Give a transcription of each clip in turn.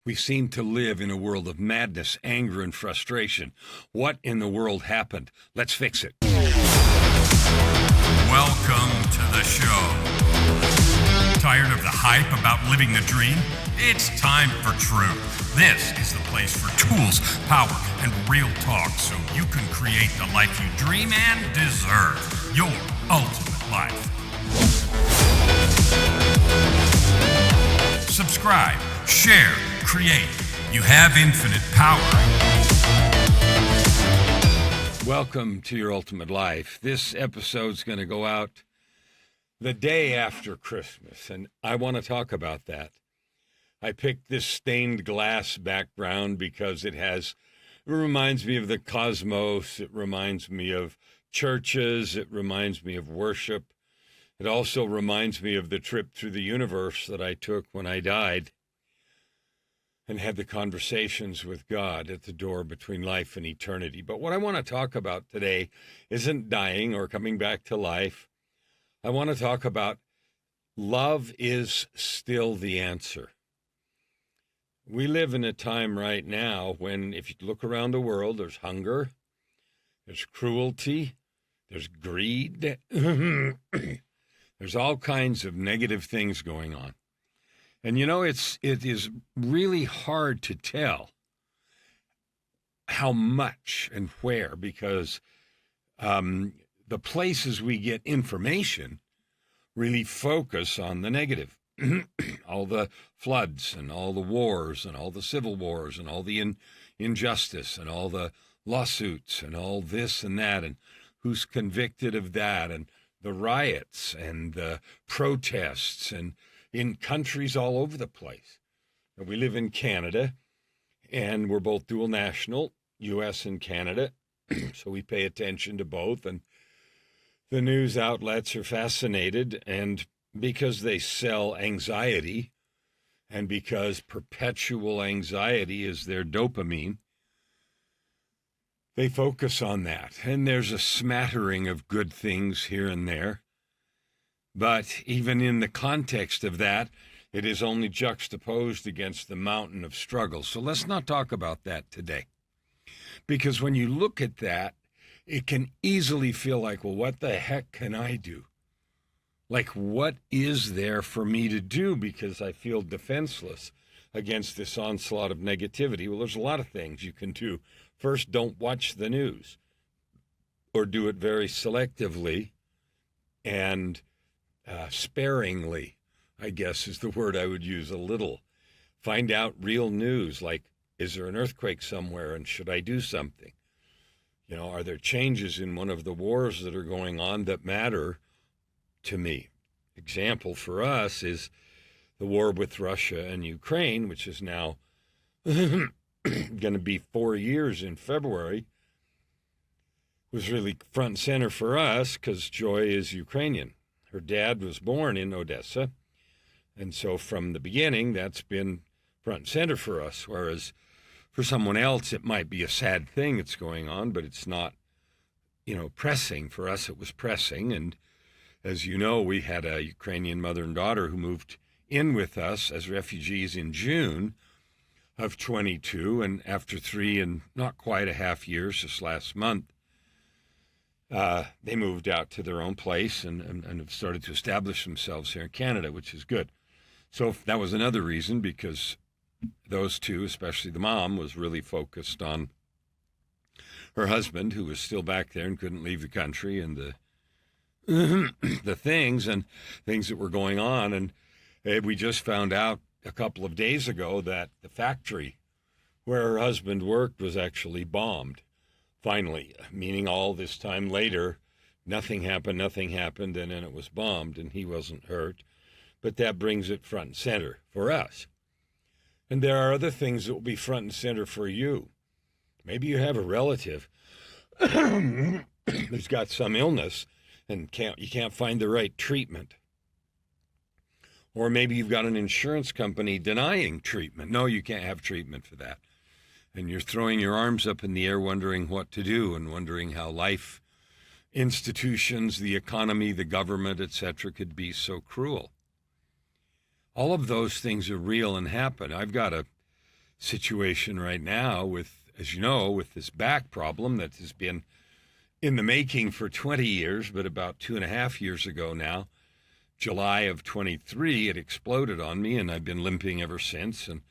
We seem to live in a world of madness, anger, and frustration. What in the world happened? Let's fix it. Welcome to the show. Tired of the hype about living the dream? It's time for truth. This is the place for tools, power, and real talk so you can create the life you dream and deserve. Your ultimate life. Subscribe, share, create. You have infinite power. Welcome to Your Ultimate Life. This episode's going to go out the day after Christmas, and I want to talk about that. I picked this stained glass background because it reminds me of the cosmos. It reminds me of churches. It reminds me of worship. It also reminds me of the trip through the universe that I took when I died and had the conversations with God at the door between life and eternity. But what I want to talk about today isn't dying or coming back to life. I want to talk about love is still the answer. We live in a time right now when, if you look around the world, there's hunger, there's cruelty, there's greed, there's all kinds of negative things going on. And you know, it is really hard to tell how much and where, because the places we get information really focus on the negative. All the floods and all the wars and all the civil wars and all the injustice and all the lawsuits and all this and that and who's convicted of that and the riots and the protests and in countries all over the place. And we live in Canada, and we're both dual national, U.S. and Canada, so we pay attention to both, and the news outlets are fascinated, and because they sell anxiety, and because perpetual anxiety is their dopamine, they focus on that. And there's a smattering of good things here and there. But even in the context of that, it is only juxtaposed against the mountain of struggle. So let's not talk about that today. Because when you look at that, it can easily feel like, well, what the heck can I do? Like, what is there for me to do? Because I feel defenseless against this onslaught of negativity. Well, there's a lot of things you can do. First, don't watch the news, or do it very selectively and sparingly, I guess is the word I would use, a little. Find out real news, like, is there an earthquake somewhere and should I do something? You know, are there changes in one of the wars that are going on that matter to me? Example for us is the war with Russia and Ukraine, which is now going to be 4 years in February, was really front and center for us because Joy is Ukrainian. Her dad was born in Odessa, and so from the beginning, that's been front and center for us, whereas for someone else, it might be a sad thing that's going on, but it's not, pressing. For us, it was pressing, and as you know, we had a Ukrainian mother and daughter who moved in with us as refugees in June of 22, and after 3 and not quite a half years, just last month, they moved out to their own place and have started to establish themselves here in Canada, which is good. So that was another reason, because those two, especially the mom, was really focused on her husband, who was still back there and couldn't leave the country, and the things that were going on. And we just found out a couple of days ago that the factory where her husband worked was actually bombed. Finally, meaning all this time later, nothing happened, and then it was bombed, and he wasn't hurt. But that brings it front and center for us. And there are other things that will be front and center for you. Maybe you have a relative who's got some illness and you can't find the right treatment. Or maybe you've got an insurance company denying treatment. No, you can't have treatment for that. And you're throwing your arms up in the air wondering what to do and wondering how life, institutions, the economy, the government, etc., could be so cruel. All of those things are real and happen. I've got a situation right now with, as you know, with this back problem that has been in the making for 20 years, but about 2.5 years ago now, July of 23, it exploded on me, and I've been limping ever since, and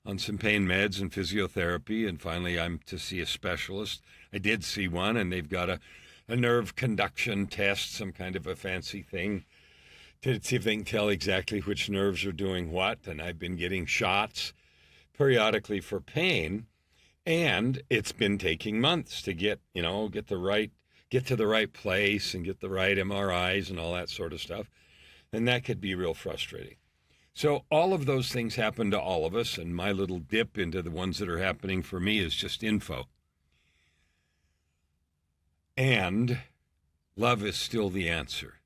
on some pain meds and physiotherapy, and finally I'm to see a specialist. I did see one, and they've got a nerve conduction test, some kind of a fancy thing, to see if they can tell exactly which nerves are doing what, and I've been getting shots periodically for pain, and it's been taking months to get to the right place and get the right MRIs and all that sort of stuff. And that could be real frustrating. So all of those things happen to all of us, and my little dip into the ones that are happening for me is just info. And love is still the answer.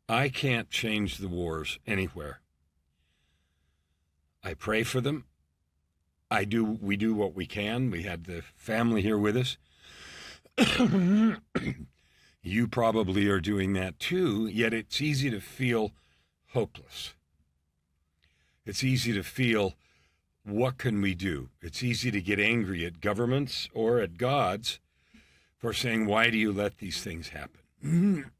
I can't change the wars anywhere. I pray for them. We do what we can. We had the family here with us. You probably are doing that too, yet it's easy to feel hopeless. It's easy to feel, what can we do? It's easy to get angry at governments or at gods for saying, why do you let these things happen?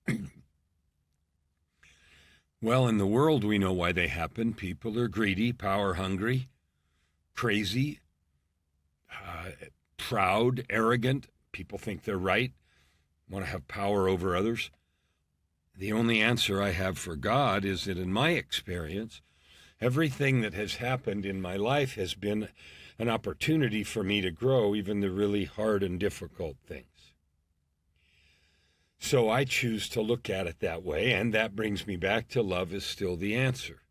Well, in the world, we know why they happen. People are greedy, power hungry, crazy, proud, arrogant. People think they're right, want to have power over others. The only answer I have for God is that in my experience, everything that has happened in my life has been an opportunity for me to grow, even the really hard and difficult things. So I choose to look at it that way, and that brings me back to love is still the answer.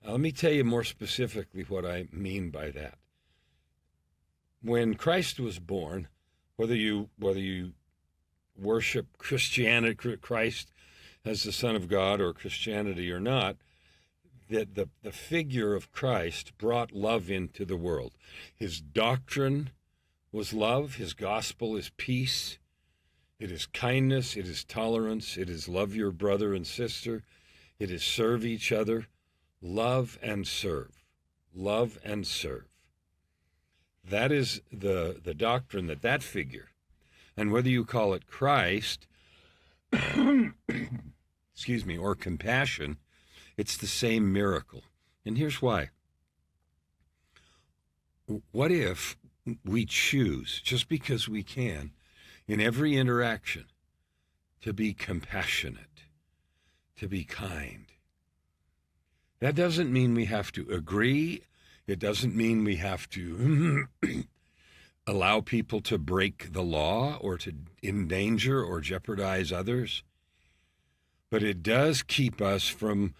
Now, let me tell you more specifically what I mean by that. When Christ was born, whether you worship Christianity, Christ as the Son of God, or Christianity or not, that the figure of Christ brought love into the world. His doctrine was love. His gospel is peace. It is kindness. It is tolerance. It is love your brother and sister. It is serve each other. Love and serve. Love and serve. That is the doctrine that figure, and whether you call it Christ, excuse me, or compassion, it's the same miracle. And here's why. What if we choose, just because we can, in every interaction, to be compassionate, to be kind? That doesn't mean we have to agree. It doesn't mean we have to allow people to break the law or to endanger or jeopardize others. But it does keep us from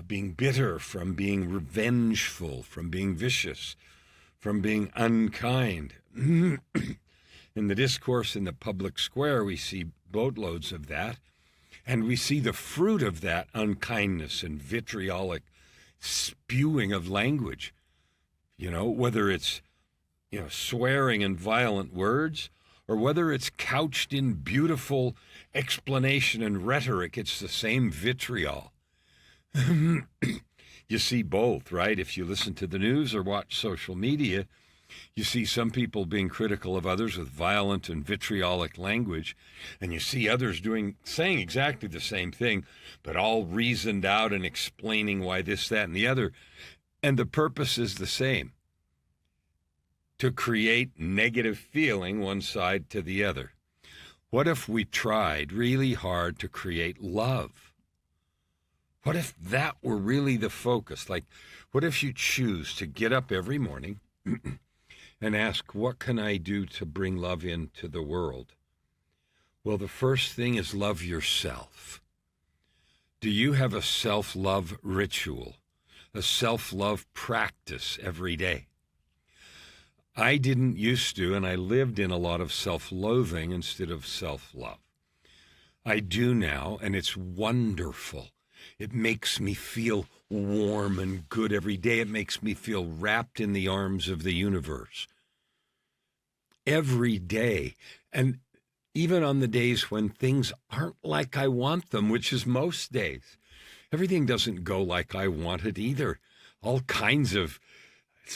being bitter, from being revengeful, from being vicious, from being unkind. In the discourse in the public square, we see boatloads of that, and we see the fruit of that unkindness and vitriolic spewing of language. Whether it's, swearing and violent words, or whether it's couched in beautiful explanation and rhetoric, it's the same vitriol. You see both, right? If you listen to the news or watch social media, you see some people being critical of others with violent and vitriolic language, and you see others saying exactly the same thing, but all reasoned out and explaining why this, that, and the other. And the purpose is the same: to create negative feeling one side to the other. What if we tried really hard to create love? What if that were really the focus? Like, what if you choose to get up every morning and ask, what can I do to bring love into the world? Well, the first thing is love yourself. Do you have a self-love ritual, a self-love practice every day? I didn't used to, and I lived in a lot of self-loathing instead of self-love. I do now, and it's wonderful. It makes me feel warm and good every day. It makes me feel wrapped in the arms of the universe. Every day. And even on the days when things aren't like I want them, which is most days. Everything doesn't go like I want it either. all kinds of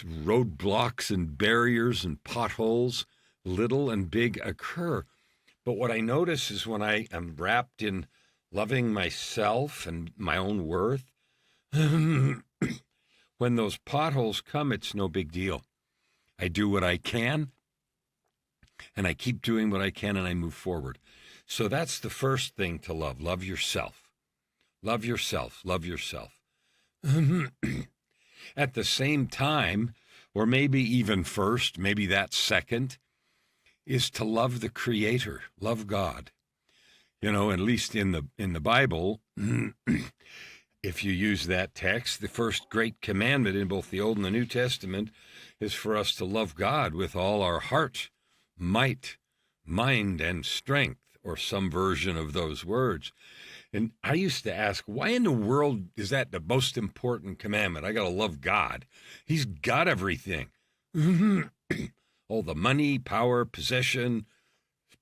roadblocks and barriers and potholes, little and big, occur. But what I notice is when I am wrapped in loving myself and my own worth, when those potholes come, it's no big deal. I do what I can, and I keep doing what I can, and I move forward. So that's the first thing to love. Love yourself. Love yourself. Love yourself. At the same time, or maybe even first, maybe that's second, is to love the Creator, love God. You know, at least in the Bible, if you use that text, the first great commandment in both the Old and the New Testament is for us to love God with all our heart, might, mind, and strength, or some version of those words. And I used to ask, why in the world is that the most important commandment? I got to love God. He's got everything. All the money, power, possession,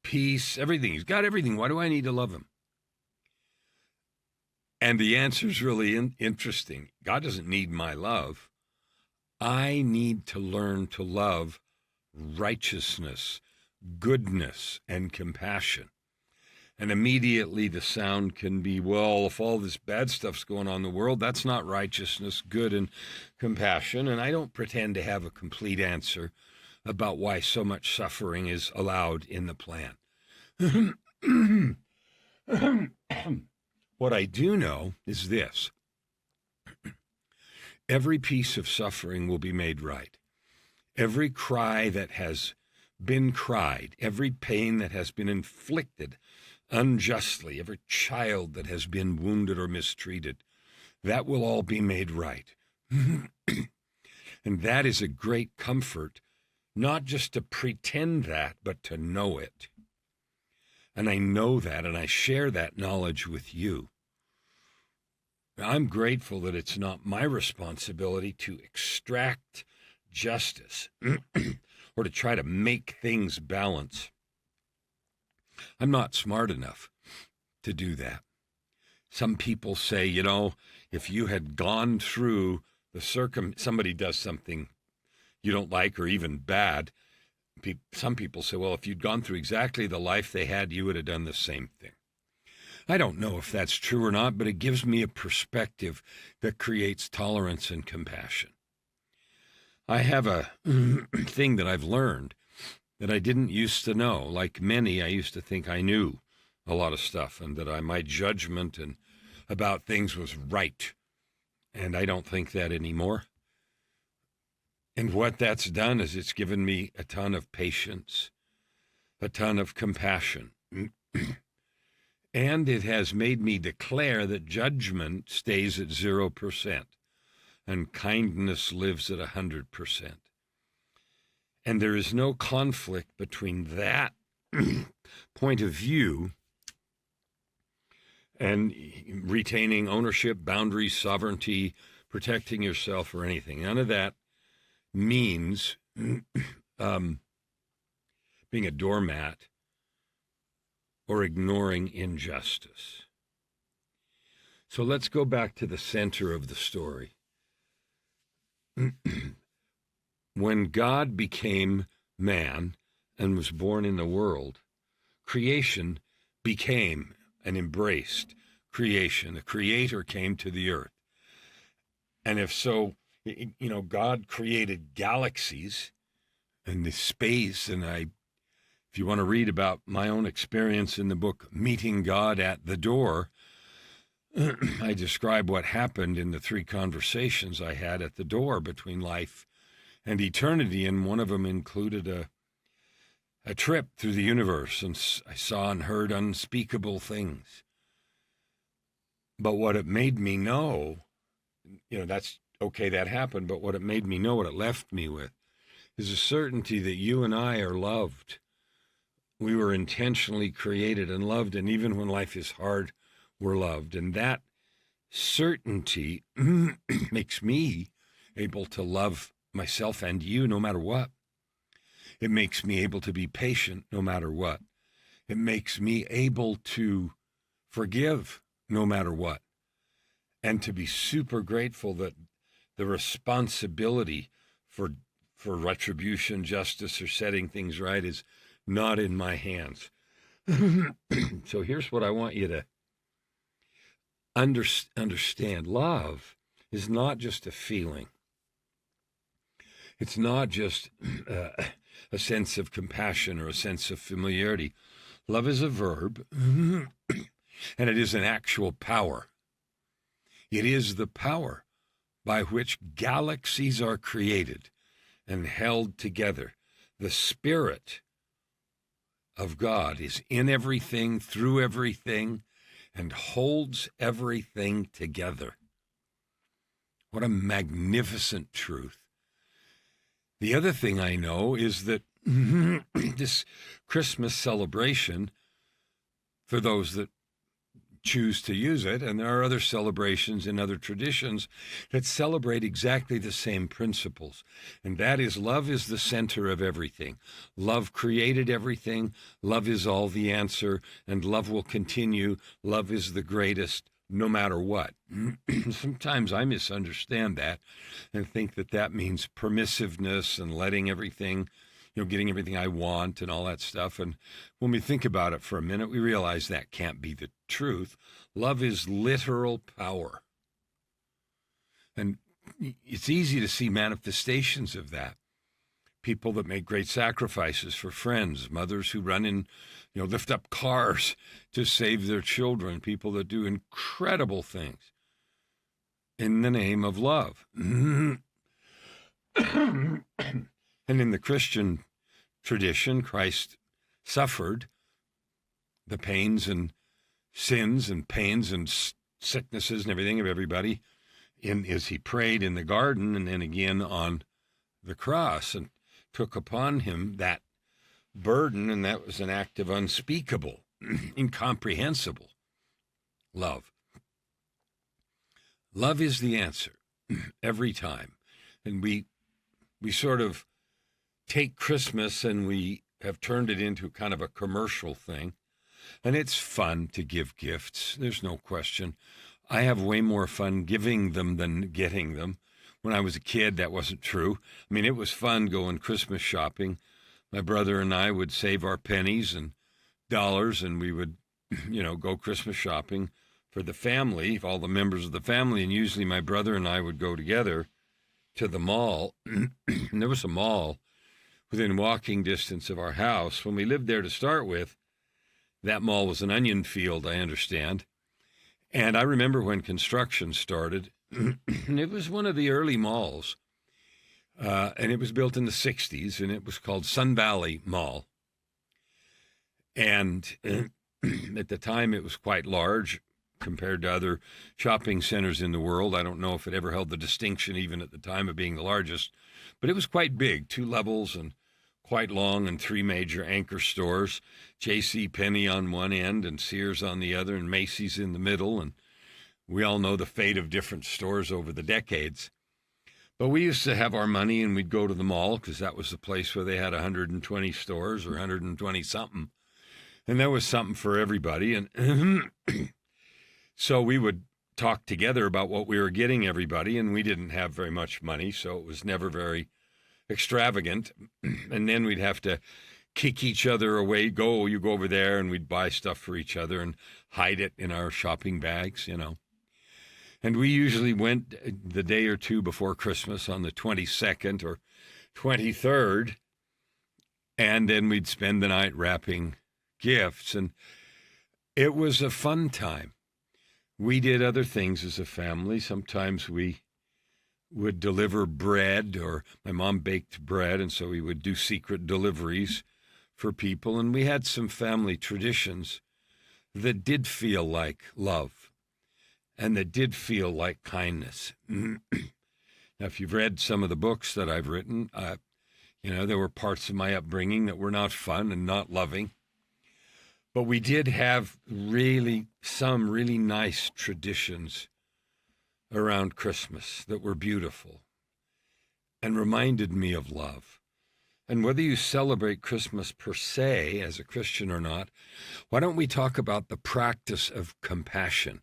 peace, everything. He's got everything. Why do I need to love him? And the answer is really interesting. God doesn't need my love. I need to learn to love righteousness, goodness, and compassion. And immediately the sound can be, well, if all this bad stuff's going on in the world, that's not righteousness, good, and compassion. And I don't pretend to have a complete answer about why so much suffering is allowed in the plan. What I do know is this. Every piece of suffering will be made right. Every cry that has been cried, every pain that has been inflicted unjustly, every child that has been wounded or mistreated, that will all be made right. And that is a great comfort, not just to pretend that, but to know it. And I know that, and I share that knowledge with you. I'm grateful that it's not my responsibility to extract justice or to try to make things balance. I'm not smart enough to do that. Some people say, you know, if you had gone through somebody does something you don't like or even bad, some people say, well, if you'd gone through exactly the life they had, you would have done the same thing. I don't know if that's true or not, but it gives me a perspective that creates tolerance and compassion. I have a thing that I've learned that I didn't used to know. Like many, I used to think I knew a lot of stuff and that my judgment and about things was right. And I don't think that anymore. And what that's done is it's given me a ton of patience, a ton of compassion. And it has made me declare that judgment stays at 0% and kindness lives at 100%. And there is no conflict between that point of view and retaining ownership, boundaries, sovereignty, protecting yourself or anything. None of that means being a doormat or ignoring injustice. So let's go back to the center of the story. When God became man and was born in the world, creation became and embraced creation. The Creator came to the earth. And if so, you know, God created galaxies and the space. And if you want to read about my own experience in the book, Meeting God at the Door, I describe what happened in the 3 conversations I had at the door between life and eternity, and one of them included a trip through the universe, and I saw and heard unspeakable things. But what it made me know, you know, that's okay, that happened, but what it made me know, what it left me with, is a certainty that you and I are loved. We were intentionally created and loved, and even when life is hard, we're loved. And that certainty makes me able to love myself and you no matter what. It makes me able to be patient no matter what. It makes me able to forgive no matter what. And to be super grateful that the responsibility for retribution, justice, or setting things right is not in my hands. So here's what I want you to understand. Love is not just a feeling. It's not just a sense of compassion or a sense of familiarity. Love is a verb, and it is an actual power. It is the power by which galaxies are created and held together. The Spirit of God is in everything, through everything, and holds everything together. What a magnificent truth. The other thing I know is that this Christmas celebration, for those that choose to use it, and there are other celebrations in other traditions that celebrate exactly the same principles, and that is love is the center of everything. Love created everything. Love is all the answer, and love will continue. Love is the greatest, no matter what. Sometimes I misunderstand that and think that that means permissiveness and letting everything, getting everything I want and all that stuff. And when we think about it for a minute, we realize that can't be the truth. Love is literal power. And it's easy to see manifestations of that. People that make great sacrifices for friends, mothers who run in, lift up cars to save their children, people that do incredible things in the name of love. And in the Christian tradition, Christ suffered the pains and sins and pains and sicknesses and everything of everybody as he prayed in the garden and then again on the cross, and took upon him that burden, and that was an act of unspeakable, incomprehensible love. Love is the answer every time. And we sort of take Christmas and we have turned it into kind of a commercial thing. And it's fun to give gifts. There's no question. I have way more fun giving them than getting them. When I was a kid, that wasn't true. I mean, it was fun going Christmas shopping. My brother and I would save our pennies and dollars, and we would, go Christmas shopping for the family, all the members of the family. And usually my brother and I would go together to the mall. And there was a mall within walking distance of our house. When we lived there to start with, that mall was an onion field, I understand. And I remember when construction started, and it was one of the early malls, and it was built in the 60s, and it was called Sun Valley Mall. And at the time, it was quite large compared to other shopping centers in the world. I don't know if it ever held the distinction, even at the time, of being the largest, but it was quite big, 2 levels and quite long, and 3 major anchor stores, J.C. Penney on one end and Sears on the other, and Macy's in the middle. And we all know the fate of different stores over the decades. But we used to have our money and we'd go to the mall because that was the place where they had 120 stores or 120 something. And there was something for everybody. And so we would talk together about what we were getting everybody, and we didn't have very much money, so it was never very extravagant. And then we'd have to kick each other away. You go over there, and we'd buy stuff for each other and hide it in our shopping bags, And we usually went the day or two before Christmas on the 22nd or 23rd, and then we'd spend the night wrapping gifts. And it was a fun time. We did other things as a family. Sometimes we would deliver bread, or my mom baked bread, and so we would do secret deliveries for people. And we had some family traditions that did feel like love and that did feel like kindness. Now, if you've read some of the books that I've written, there were parts of my upbringing that were not fun and not loving. But we did have some really nice traditions around Christmas that were beautiful and reminded me of love. And whether you celebrate Christmas per se as a Christian or not, why don't we talk about the practice of compassion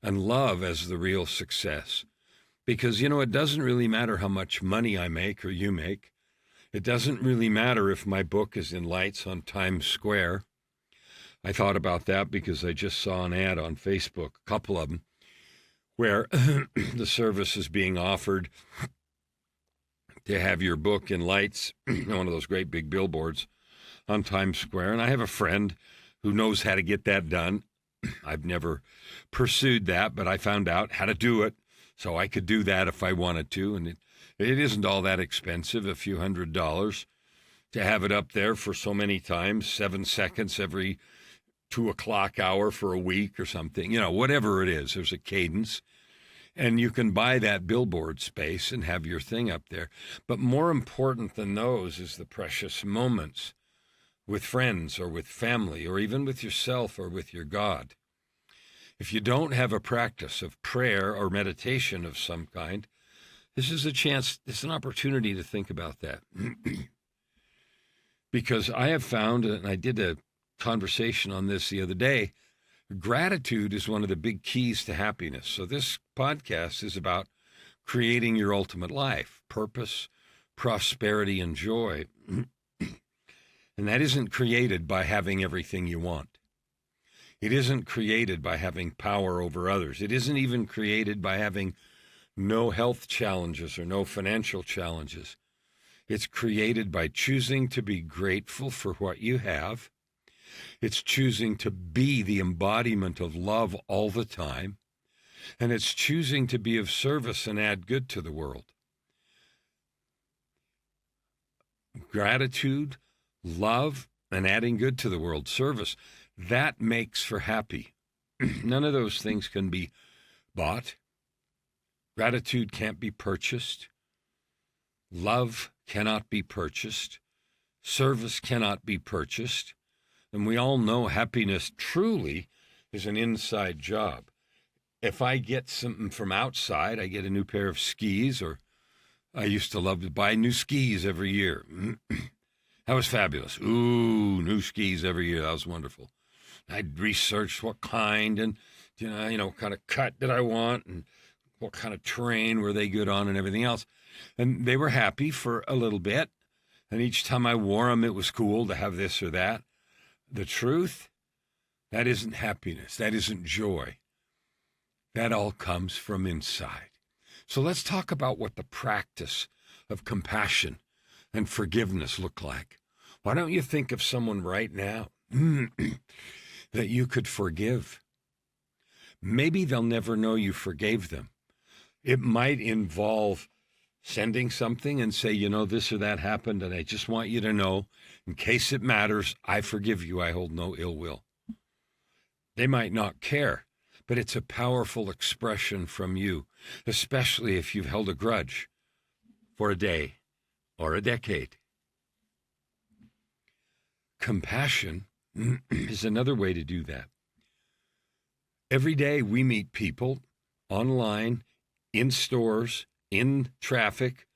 and love as the real success? Because, it doesn't really matter how much money I make or you make. It doesn't really matter if my book is in lights on Times Square. I thought about that because I just saw an ad on Facebook, a couple of them, where the service is being offered to have your book in lights, one of those great big billboards on Times Square. And I have a friend who knows how to get that done. I've never pursued that, but I found out how to do it. So I could do that if I wanted to. And it isn't all that expensive, a few $100s to have it up there for so many times, 7 seconds every 2 o'clock hour for a week or something, whatever it is, there's a cadence. And you can buy that billboard space and have your thing up there. But more important than those is the precious moments with friends or with family or even with yourself or with your God. If you don't have a practice of prayer or meditation of some kind, this is an opportunity to think about that. Because I have found, and I did a conversation on this the other day, gratitude is one of the big keys to happiness. So this podcast is about creating your ultimate life, purpose, prosperity, and joy. And that isn't created by having everything you want. It isn't created by having power over others. It isn't even created by having no health challenges or no financial challenges. It's created by choosing to be grateful for what you have. It's choosing to be the embodiment of love all the time. And it's choosing to be of service and add good to the world. Gratitude, love, and adding good to the world, service. That makes for happy. None of those things can be bought. Gratitude can't be purchased. Love cannot be purchased. Service cannot be purchased. And we all know happiness truly is an inside job. If I get something from outside, I get a new pair of skis, or I used to love to buy new skis every year. That was fabulous. Ooh, new skis every year. That was wonderful. I'd research what kind and, kind of cut did I want and what kind of terrain were they good on and everything else. And they were happy for a little bit. And each time I wore them, it was cool to have this or that. The truth, that isn't happiness. That isn't joy. That all comes from inside. So let's talk about what the practice of compassion and forgiveness look like. Why don't you think of someone right now that you could forgive? Maybe they'll never know you forgave them. It might involve sending something and say, this or that happened, and I just want you to know, in case it matters, I forgive you. I hold no ill will. They might not care, but it's a powerful expression from you, especially if you've held a grudge for a day or a decade. Compassion is another way to do that. Every day we meet people online, in stores, in traffic,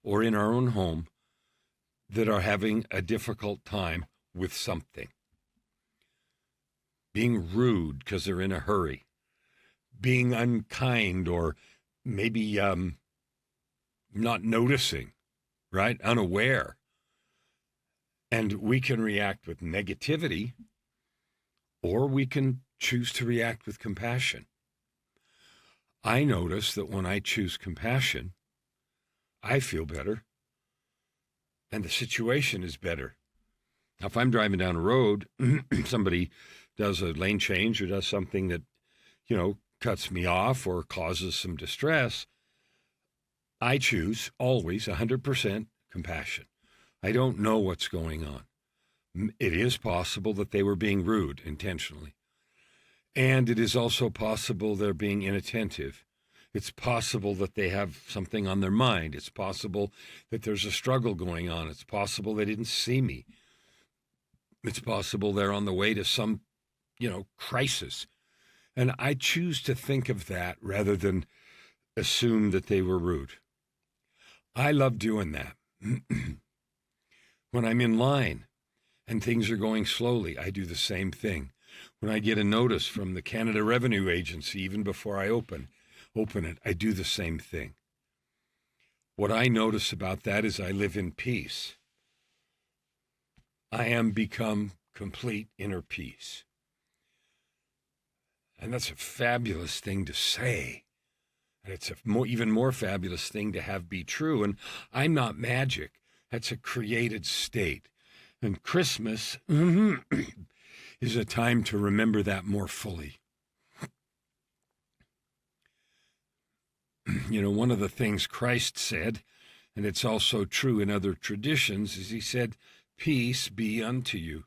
or in our own home that are having a difficult time with something. Being rude because they're in a hurry. Being unkind or maybe not noticing, right? Unaware. And we can react with negativity, or we can choose to react with compassion. I notice that when I choose compassion, I feel better, and the situation is better. Now, if I'm driving down a road, somebody does a lane change or does something that, cuts me off or causes some distress, I choose always 100% compassion. I don't know what's going on. It is possible that they were being rude intentionally. And it is also possible they're being inattentive. It's possible that they have something on their mind. It's possible that there's a struggle going on. It's possible they didn't see me. It's possible they're on the way to some, crisis. And I choose to think of that rather than assume that they were rude. I love doing that. When I'm in line and things are going slowly, I do the same thing. When I get a notice from the Canada Revenue Agency, even before I open it, I do the same thing. What I notice about that is I live in peace. I am become complete inner peace. And that's a fabulous thing to say. And it's even more fabulous thing to have be true. And I'm not magic. That's a created state. And Christmas is a time to remember that more fully. You know, one of the things Christ said, and it's also true in other traditions, is he said, "Peace be unto you.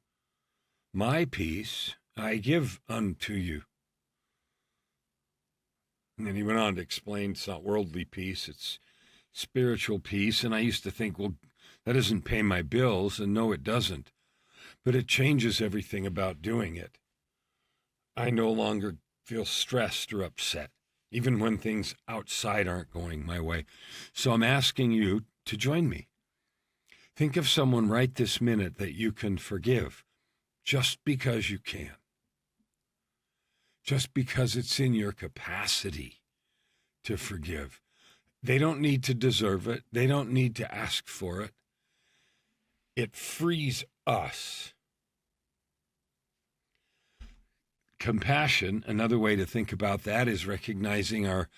My peace I give unto you." And then he went on to explain it's not worldly peace, it's spiritual peace. And I used to think, well, that doesn't pay my bills. And no, it doesn't. But it changes everything about doing it. I no longer feel stressed or upset, even when things outside aren't going my way. So I'm asking you to join me. Think of someone right this minute that you can forgive just because you can. Just because it's in your capacity to forgive. They don't need to deserve it. They don't need to ask for it. It frees us. Compassion, another way to think about that is recognizing our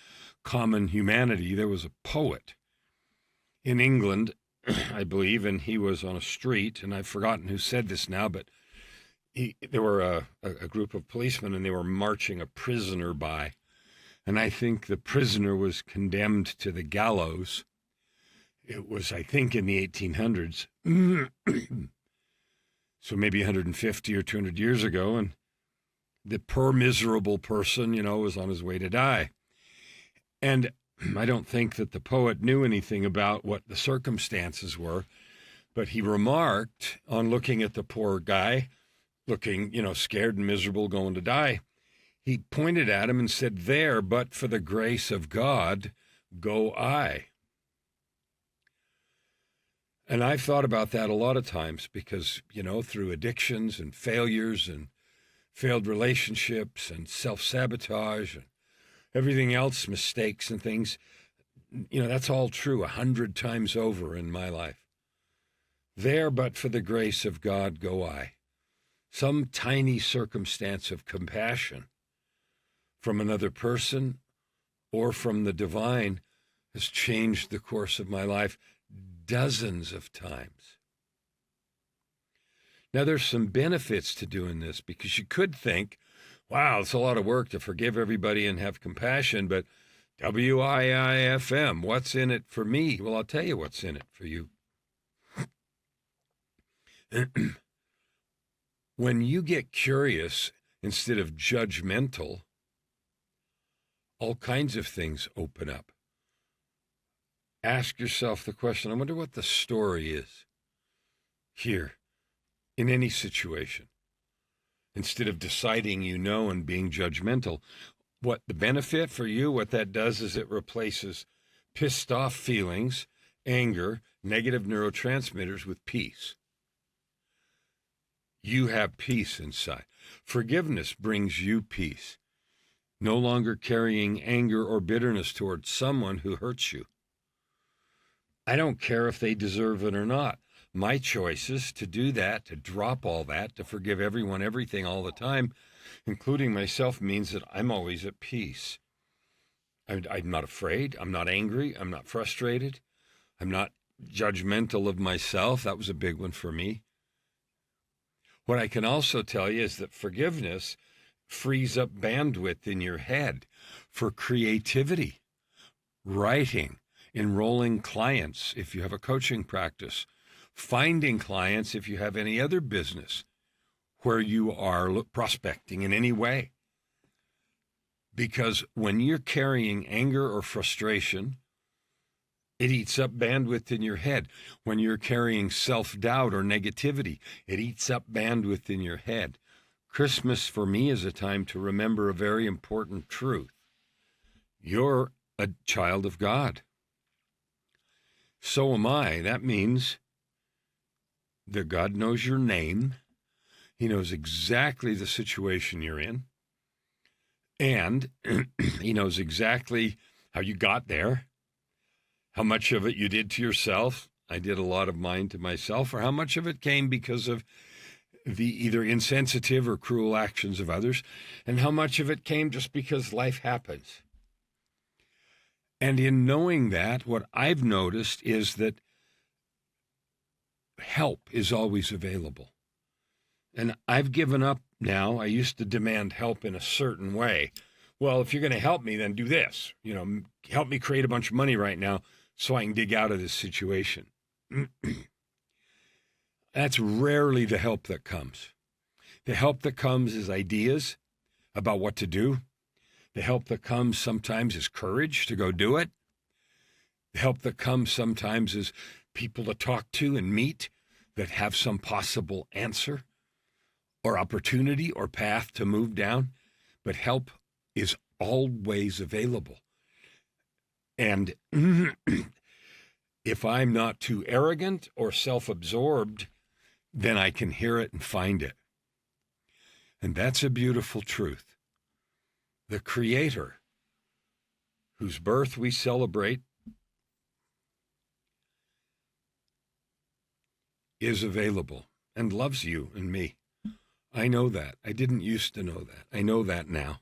common humanity. There was a poet in England, I believe, and he was on a street, and I've forgotten who said this now, but there were a group of policemen, and they were marching a prisoner by. And I think the prisoner was condemned to the gallows. It was, I think, in the 1800s. So maybe 150 or 200 years ago. And the poor miserable person, you know, was on his way to die. And I don't think that the poet knew anything about what the circumstances were, but he remarked on looking at the poor guy, looking, you know, scared and miserable, going to die. He pointed at him and said, "There, but for the grace of God, go I." And I've thought about that a lot of times because, you know, through addictions and failures and failed relationships and self-sabotage and everything else, mistakes and things, you know, that's all true 100 times over in my life. There, but for the grace of God, go I. Some tiny circumstance of compassion from another person or from the divine has changed the course of my life dozens of times. Now, there's some benefits to doing this because you could think, wow, it's a lot of work to forgive everybody and have compassion, but WIIFM, what's in it for me? Well, I'll tell you what's in it for you. When you get curious instead of judgmental, all kinds of things open up. Ask yourself the question, I wonder what the story is here in any situation. Instead of deciding you know and being judgmental, what the benefit for you, what that does is it replaces pissed off feelings, anger, negative neurotransmitters with peace. You have peace inside. Forgiveness brings you peace. No longer carrying anger or bitterness towards someone who hurts you. I don't care if they deserve it or not. My choice is to do that, to drop all that, to forgive everyone, everything all the time, including myself, means that I'm always at peace. I'm not afraid. I'm not angry. I'm not frustrated. I'm not judgmental of myself. That was a big one for me. What I can also tell you is that forgiveness frees up bandwidth in your head for creativity, writing, enrolling clients if you have a coaching practice, finding clients if you have any other business where you are prospecting in any way. Because when you're carrying anger or frustration, it eats up bandwidth in your head. When you're carrying self-doubt or negativity, it eats up bandwidth in your head. Christmas for me is a time to remember a very important truth. You're a child of God. So am I. That means that God knows your name. He knows exactly the situation you're in. And he knows exactly how you got there. How much of it you did to yourself? I did a lot of mine to myself. Or how much of it came because of the either insensitive or cruel actions of others? And how much of it came just because life happens? And in knowing that, what I've noticed is that help is always available. And I've given up now. I used to demand help in a certain way. Well, if you're going to help me, then do this. Help me create a bunch of money right now so I can dig out of this situation. That's rarely the help that comes. The help that comes is ideas about what to do. The help that comes sometimes is courage to go do it. The help that comes sometimes is people to talk to and meet that have some possible answer or opportunity or path to move down. But help is always available. And if I'm not too arrogant or self-absorbed, then I can hear it and find it. And that's a beautiful truth. The Creator, whose birth we celebrate, is available and loves you and me. I know that. I didn't used to know that. I know that now.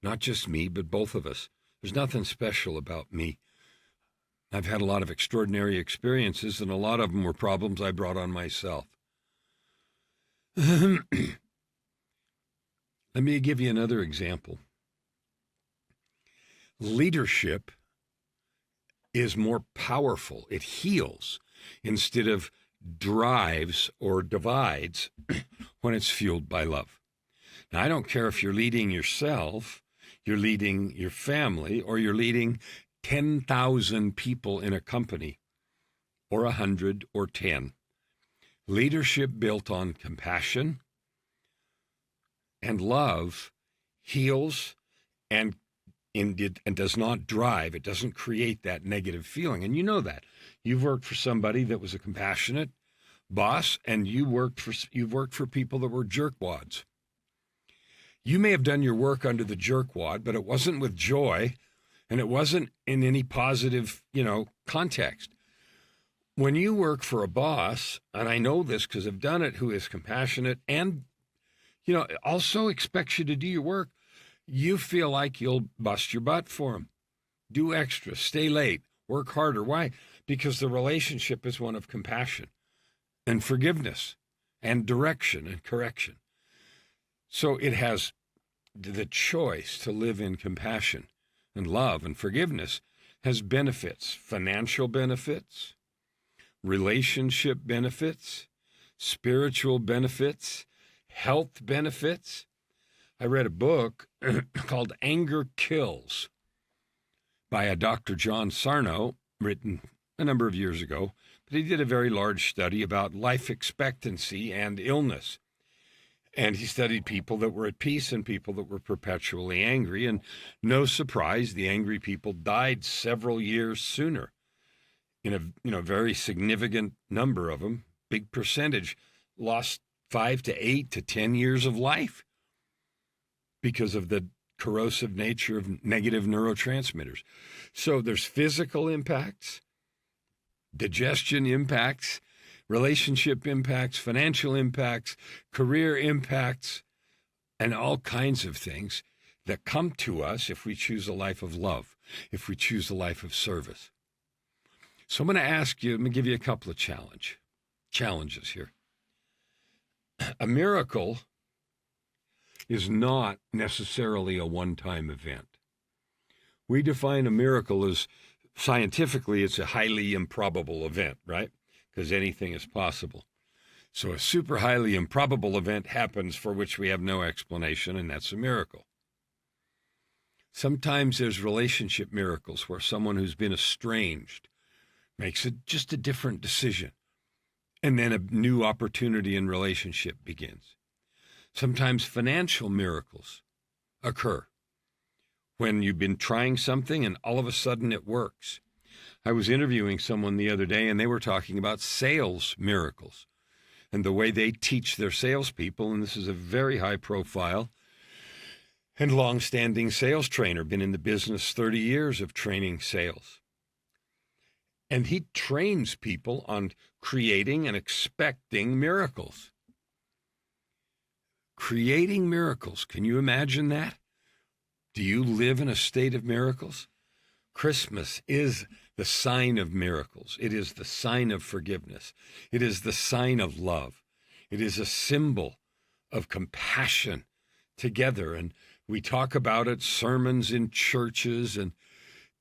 Not just me, but both of us. There's nothing special about me. I've had a lot of extraordinary experiences, and a lot of them were problems I brought on myself. Let me give you another example. Leadership is more powerful. It heals instead of drives or divides when it's fueled by love. Now, I don't care if you're leading yourself, you're leading your family, or you're leading 10,000 people in a company, or 100 or 10. Leadership built on compassion and love heals and does not drive. It doesn't create that negative feeling. And you know that. You've worked for somebody that was a compassionate boss, and you've worked for people that were jerkwads. You may have done your work under the jerkwad, but it wasn't with joy, and it wasn't in any positive, context. When you work for a boss, and I know this because I've done it, who is compassionate and, also expects you to do your work, you feel like you'll bust your butt for them. Do extra, stay late, work harder. Why? Because the relationship is one of compassion and forgiveness and direction and correction. So it has the choice to live in compassion and love and forgiveness has benefits, financial benefits, relationship benefits, spiritual benefits, health benefits. I read a book called Anger Kills by a Dr. John Sarno, written a number of years ago, but he did a very large study about life expectancy and illness. And he studied people that were at peace and people that were perpetually angry. And no surprise, the angry people died several years sooner. In a very significant number of them, big percentage, lost 5 to 8 to 10 years of life because of the corrosive nature of negative neurotransmitters. So there's physical impacts, digestion impacts, relationship impacts, financial impacts, career impacts, and all kinds of things that come to us if we choose a life of love, if we choose a life of service. So I'm going to ask you, let me give you a couple of challenges here. A miracle is not necessarily a one-time event. We define a miracle as, scientifically, it's a highly improbable event, right? Because anything is possible. So a super highly improbable event happens for which we have no explanation, and that's a miracle. Sometimes there's relationship miracles where someone who's been estranged makes just a different decision, and then a new opportunity in relationship begins. Sometimes financial miracles occur when you've been trying something and all of a sudden it works. I was interviewing someone the other day, and they were talking about sales miracles and the way they teach their salespeople. And this is a very high profile and long-standing sales trainer, been in the business 30 years of training sales. And he trains people on creating and expecting miracles. Creating miracles. Can you imagine that? Do you live in a state of miracles? Christmas is the sign of miracles. It is the sign of forgiveness. It is the sign of love. It is a symbol of compassion together. And we talk about it, sermons in churches, and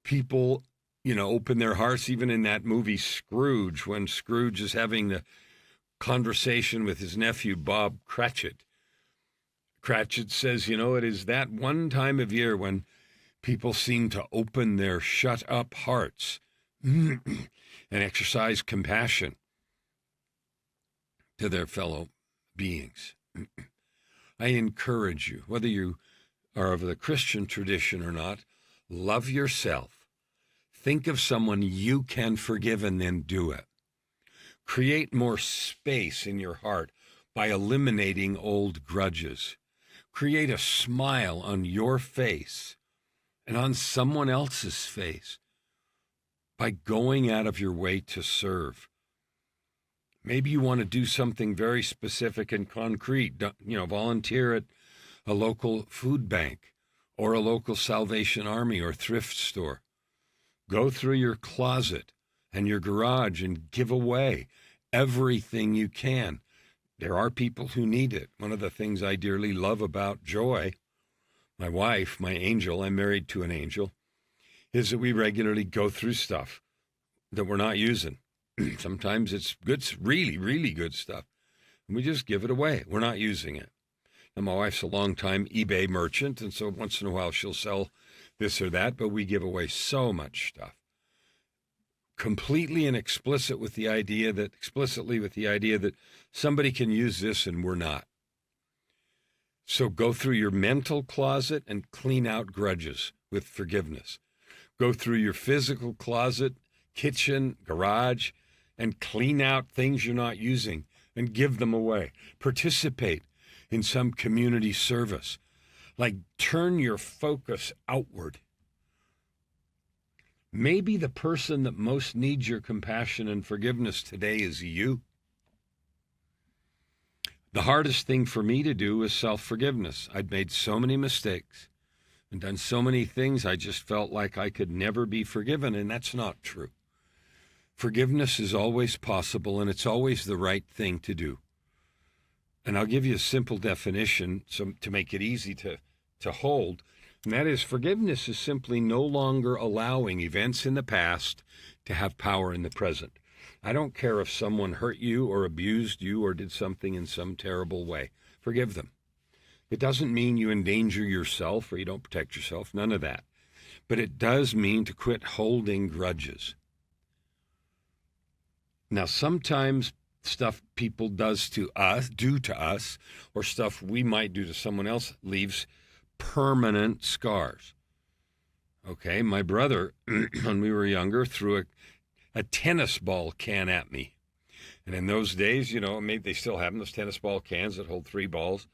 people, open their hearts, even in that movie Scrooge, when Scrooge is having the conversation with his nephew, Bob Cratchit. Cratchit says, it is that one time of year when people seem to open their shut-up hearts and exercise compassion to their fellow beings. I encourage you, whether you are of the Christian tradition or not, love yourself. Think of someone you can forgive and then do it. Create more space in your heart by eliminating old grudges. Create a smile on your face and on someone else's face by going out of your way to serve. Maybe you want to do something very specific and concrete, volunteer at a local food bank or a local Salvation Army or thrift store. Go through your closet and your garage and give away everything you can. There are people who need it. One of the things I dearly love about Joy, my wife, my angel, I'm married to an angel, is that we regularly go through stuff that we're not using. Sometimes it's good, really, really good stuff. And we just give it away. We're not using it. And my wife's a long-time eBay merchant, and so once in a while she'll sell this or that, but we give away so much stuff. Completely and explicitly with the idea that somebody can use this and we're not. So go through your mental closet and clean out grudges with forgiveness. Go through your physical closet, kitchen, garage, and clean out things you're not using and give them away. Participate in some community service. Like, turn your focus outward. Maybe the person that most needs your compassion and forgiveness today is you. The hardest thing for me to do is self-forgiveness. I'd made so many mistakes and done so many things I just felt like I could never be forgiven, and that's not true. Forgiveness is always possible, and it's always the right thing to do. And I'll give you a simple definition to make it easy to hold, and that is forgiveness is simply no longer allowing events in the past to have power in the present. I don't care if someone hurt you or abused you or did something in some terrible way. Forgive them. It doesn't mean you endanger yourself or you don't protect yourself, none of that. But it does mean to quit holding grudges. Now, sometimes stuff people do to us, or stuff we might do to someone else leaves permanent scars. Okay, my brother, when we were younger, threw a tennis ball can at me. And in those days, maybe they still have them, those tennis ball cans that hold 3 balls.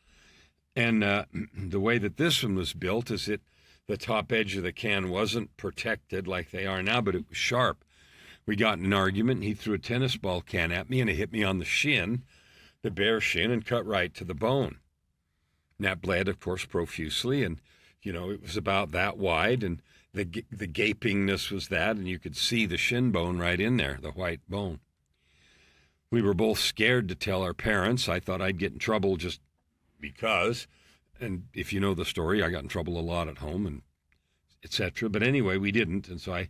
And the way that this one was built is that the top edge of the can wasn't protected like they are now, but it was sharp. We got in an argument, and he threw a tennis ball can at me, and it hit me on the shin, the bare shin, and cut right to the bone. And that bled, of course, profusely, and, it was about that wide, and the gapingness was that, and you could see the shin bone right in there, the white bone. We were both scared to tell our parents. I thought I'd get in trouble just because, and if you know the story, I got in trouble a lot at home, and etc. But anyway, we didn't, and so I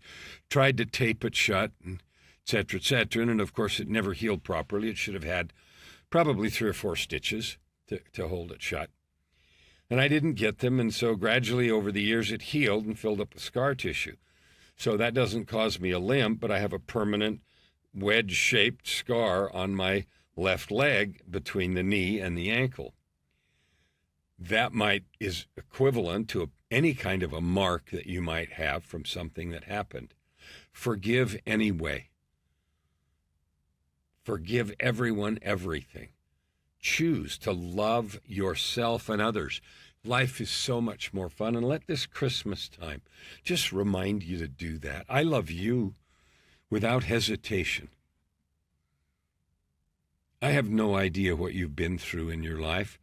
tried to tape it shut, and etc. And of course, it never healed properly. It should have had probably 3 or 4 stitches to hold it shut. And I didn't get them, and so gradually over the years, it healed and filled up with scar tissue. So that doesn't cause me a limp, but I have a permanent wedge-shaped scar on my left leg between the knee and the ankle. That is equivalent to any kind of a mark that you might have from something that happened. Forgive anyway. Forgive everyone, everything. Choose to love yourself and others. Life is so much more fun, and let this Christmas time just remind you to do that. I love you. without hesitation. I have no idea what you've been through in your life,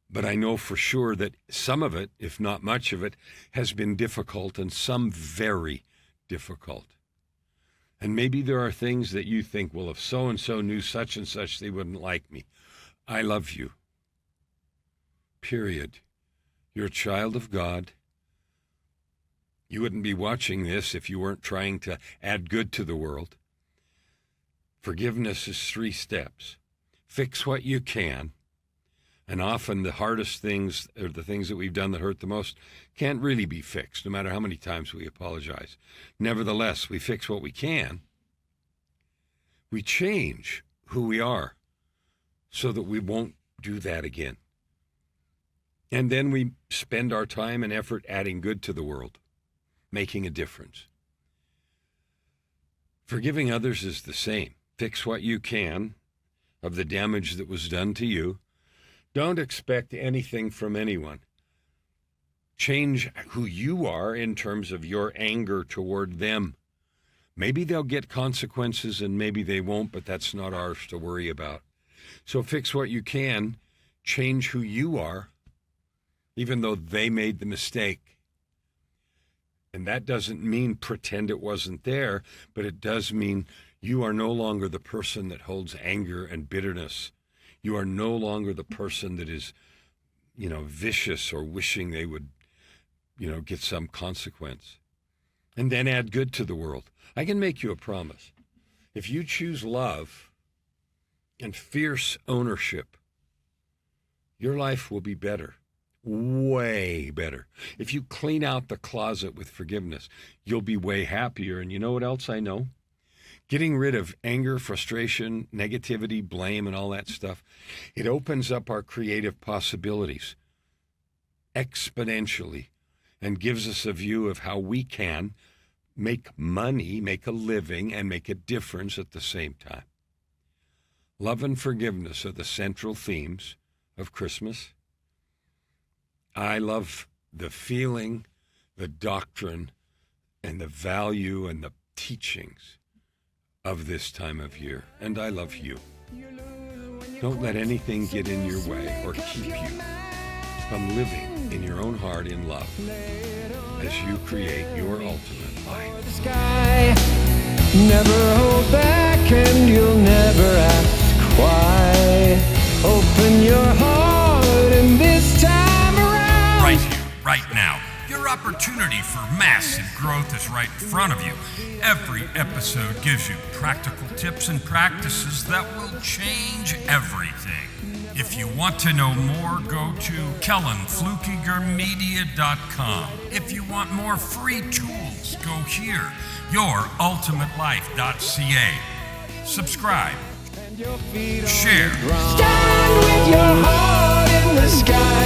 but I know for sure that some of it, if not much of it, has been difficult, and some very difficult. And maybe there are things that you think, well, if so-and-so knew such and such, they wouldn't like me. I love you. Period. You're a child of God. You wouldn't be watching this if you weren't trying to add good to the world. Forgiveness is 3 steps. Fix what you can. And often the hardest things, or the things that we've done that hurt the most, can't really be fixed, no matter how many times we apologize. Nevertheless, we fix what we can. We change who we are so that we won't do that again. And then we spend our time and effort adding good to the world, making a difference. Forgiving others is the same. Fix what you can of the damage that was done to you. Don't expect anything from anyone. Change who you are in terms of your anger toward them. Maybe they'll get consequences and maybe they won't, but that's not ours to worry about. So fix what you can. Change who you are, even though they made the mistake. And that doesn't mean pretend it wasn't there, but it does mean you are no longer the person that holds anger and bitterness. You are no longer the person that is, vicious or wishing they would, get some consequence. And then add good to the world. I can make you a promise. If you choose love and fierce ownership, your life will be better. Way better. If you clean out the closet with forgiveness, you'll be way happier. And you know what else I know? Getting rid of anger, frustration, negativity, blame, and all that stuff, it opens up our creative possibilities exponentially and gives us a view of how we can make money, make a living, and make a difference at the same time. Love and forgiveness are the central themes of Christmas. I love the feeling, the doctrine, and the value and the teachings of this time of year. And I love you. Don't let anything get in your way or keep you from living in your own heart in love as you create your ultimate life. Never hold back and you'll never ask why. Open your heart and this time around. Right here, right now. Your opportunity for massive growth is right in front of you. Every episode gives you practical tips and practices that will change everything. If you want to know more, go to KellanFluckigerMedia.com. If you want more free tools, go here, YourUltimateLife.ca. Subscribe. Share. Stand with your heart in the sky.